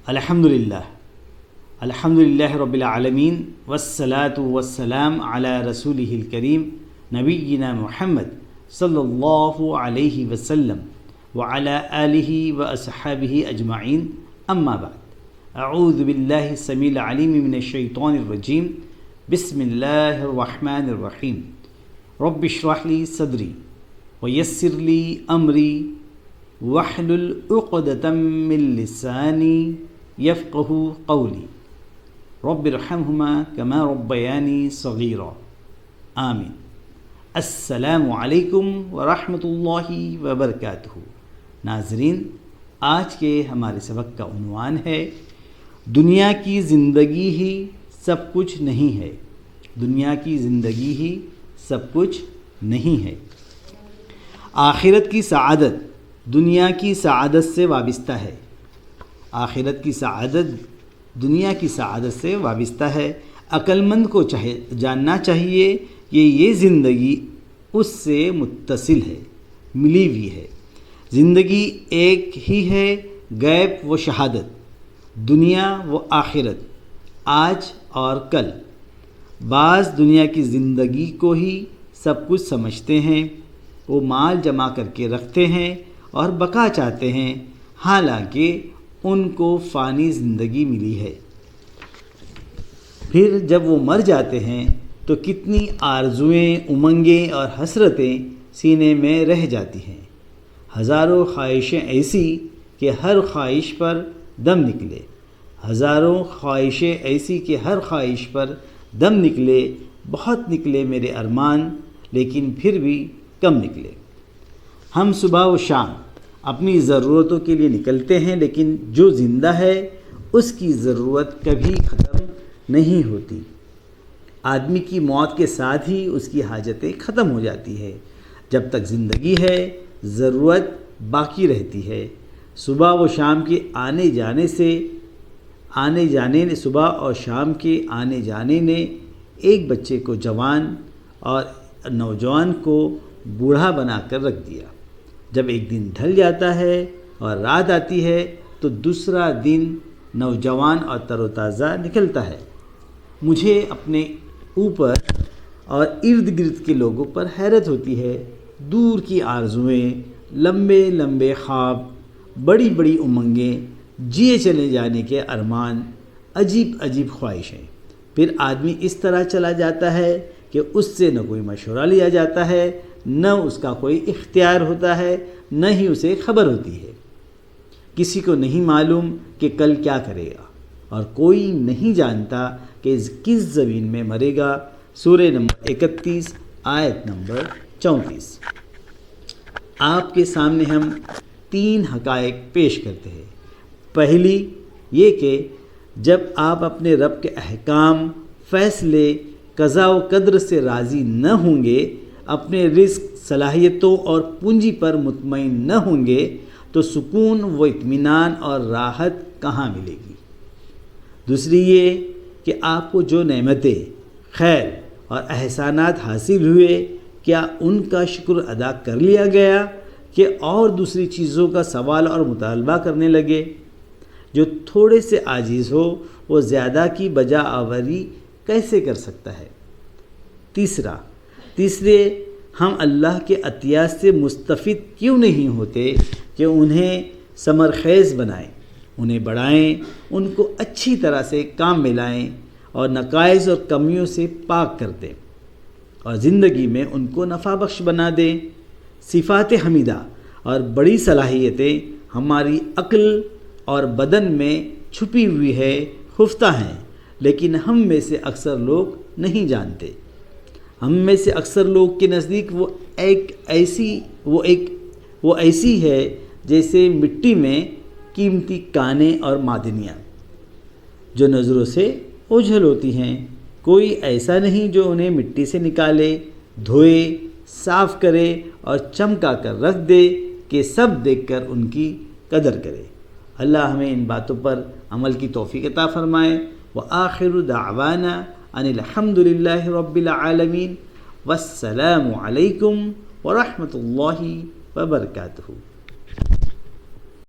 الحمدللہ رب العالمین والصلاة والسلام علی رسولہ الکریم نبینا محمد صلی اللہ علیہ وسلم وعلی آلہ واصحابہ اجمعین اما بعد اعوذ باللہ السمیع العلیم من الشیطان الرجیم بسم اللہ الرحمن الرحیم رب اشرح لی صدری ویسر لی امری واحلل عقدۃ من لسانی یفقہوا قولی رب ارحمہما کما ربیانی صغیرا آمین۔ السلام علیکم ورحمۃ اللہ وبرکاتہ۔ ناظرین، آج کے ہمارے سبق کا عنوان ہے دنیا کی زندگی ہی سب کچھ نہیں ہے۔ دنیا کی زندگی ہی سب کچھ نہیں ہے۔ آخرت کی سعادت دنیا کی سعادت سے وابستہ ہے۔ آخرت کی سعادت دنیا کی سعادت سے وابستہ ہے۔ عقل مند کو جاننا چاہیے کہ یہ زندگی اس سے متصل ہے، ملی ہوئی ہے۔ زندگی ایک ہی ہے، غیب و شہادت، دنیا و آخرت، آج اور کل۔ بعض دنیا کی زندگی کو ہی سب کچھ سمجھتے ہیں، وہ مال جمع کر کے رکھتے ہیں اور بقا چاہتے ہیں، حالانکہ ان کو فانی زندگی ملی ہے۔ پھر جب وہ مر جاتے ہیں تو کتنی آرزوئیں، امنگیں اور حسرتیں سینے میں رہ جاتی ہیں۔ ہزاروں خواہشیں ایسی کہ ہر خواہش پر دم نکلے، ہزاروں خواہشیں ایسی کہ ہر خواہش پر دم نکلے۔ بہت نکلے میرے ارمان لیکن پھر بھی کم نکلے۔ ہم صبح و شام اپنی ضرورتوں کے لیے نکلتے ہیں، لیکن جو زندہ ہے اس کی ضرورت کبھی ختم نہیں ہوتی۔ آدمی کی موت کے ساتھ ہی اس کی حاجتیں ختم ہو جاتی ہے۔ جب تک زندگی ہے ضرورت باقی رہتی ہے۔ صبح و شام کے صبح اور شام کے آنے جانے نے ایک بچے کو جوان اور نوجوان کو بوڑھا بنا کر رکھ دیا۔ جب ایک دن ڈھل جاتا ہے اور رات آتی ہے تو دوسرا دن نوجوان اور تر و تازہ نکلتا ہے۔ مجھے اپنے اوپر اور ارد گرد کے لوگوں پر حیرت ہوتی ہے۔ دور کی آرزوئیں، لمبے لمبے خواب، بڑی بڑی امنگیں، جیے چلے جانے کے ارمان، عجیب عجیب خواہشیں۔ پھر آدمی اس طرح چلا جاتا ہے کہ اس سے نہ کوئی مشورہ لیا جاتا ہے، نہ اس کا کوئی اختیار ہوتا ہے، نہ ہی اسے خبر ہوتی ہے۔ کسی کو نہیں معلوم کہ کل کیا کرے گا، اور کوئی نہیں جانتا کہ کس زمین میں مرے گا۔ سورہ نمبر 31 آیت نمبر 34۔ آپ کے سامنے ہم 3 حقائق پیش کرتے ہیں۔ پہلی یہ کہ جب آپ اپنے رب کے احکام، فیصلے، قضاء و قدر سے راضی نہ ہوں گے، اپنے رزق، صلاحیتوں اور پونجی پر مطمئن نہ ہوں گے تو سکون و اطمینان اور راحت کہاں ملے گی۔ دوسری یہ کہ آپ کو جو نعمتیں، خیر اور احسانات حاصل ہوئے، کیا ان کا شکر ادا کر لیا گیا کہ اور دوسری چیزوں کا سوال اور مطالبہ کرنے لگے؟ جو تھوڑے سے عاجز ہو وہ زیادہ کی بجا آوری کیسے کر سکتا ہے؟ تیسرے ہم اللہ کے عطیات سے مستفید کیوں نہیں ہوتے کہ انہیں ثمر خیز بنائیں، انہیں بڑھائیں، ان کو اچھی طرح سے کام میں لائیں اور نقائص اور کمیوں سے پاک کر دیں اور زندگی میں ان کو نفع بخش بنا دیں۔ صفات حمیدہ اور بڑی صلاحیتیں ہماری عقل اور بدن میں چھپی ہوئی ہے، خفتہ ہیں، لیکن ہم میں سے اکثر لوگ نہیں جانتے۔ ہم میں سے اکثر لوگ کے نزدیک وہ ایسی ہے جیسے مٹی میں قیمتی کانیں اور معدنیات جو نظروں سے اوجھل ہوتی ہیں۔ کوئی ایسا نہیں جو انہیں مٹی سے نکالے، دھوئے، صاف کرے اور چمکا کر رکھ دے کہ سب دیکھ کر ان کی قدر کرے۔ اللہ ہمیں ان باتوں پر عمل کی توفیق عطا فرمائے۔ وآخر دعوانا ان الحمد للہ رب العالمین۔ والسلام علیکم ورحمۃ اللہ وبرکاتہ۔